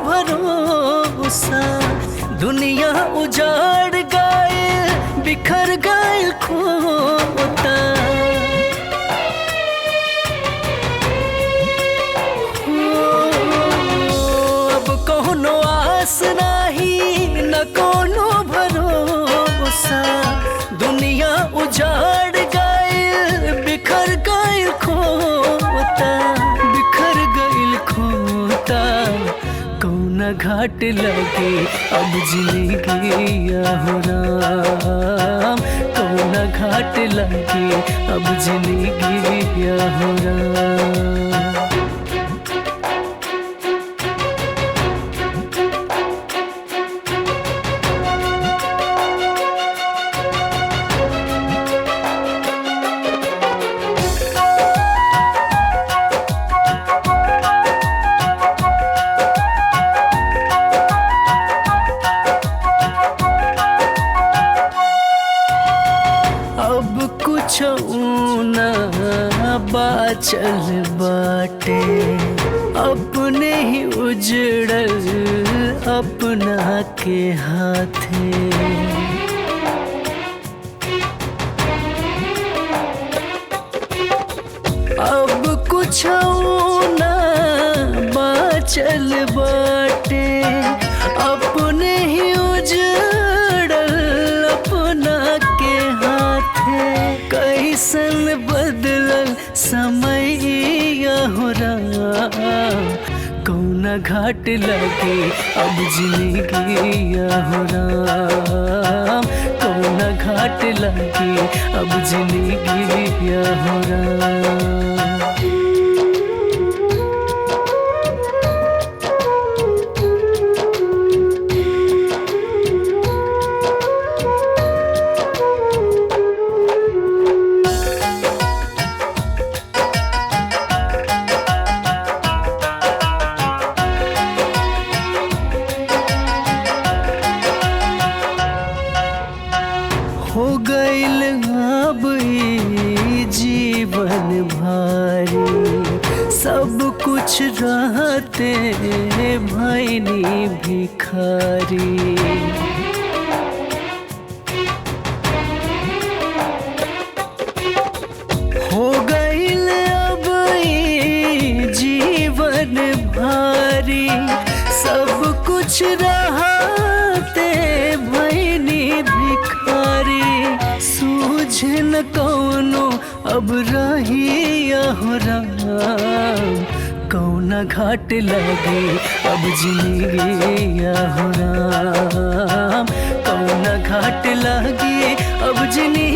भरोसा। दुनिया उजाड़ गए, बिखर गए खोता। अब कोनो आस नहीं, न कोनो भरोसा। दुनिया उजाड़ गए, बिखर गए खोता, बिखर गए खोता। कौना घाट लगे अब जिंदगी हो राम, कौना घाट लगे अब जिंदगी हो राम। अब कुछ ना बाचल बाटे, अपने ही उजड़ल अपना के हाथे। अब कुछ ना बाचल बाटे, अपने ही उजड़ल अपना के हाथे। कैसन बदलल समय हो राम, कौना घाट लगे अब जिंदगी हो राम, कौना घाट लगे अब जिंदगी हो राम। हो गईल अब ई जीवन भारी, सब कुछ रहते भैनी भिखारी। हो गईल अब ई जीवन भारी, सब कुछ रहते भैनी भिखारी। सूझे न कौनो अब रही हो राम, कौना घाट लगे अब जिंदगी हो राम, कौना घाट लगे अब जिंदगी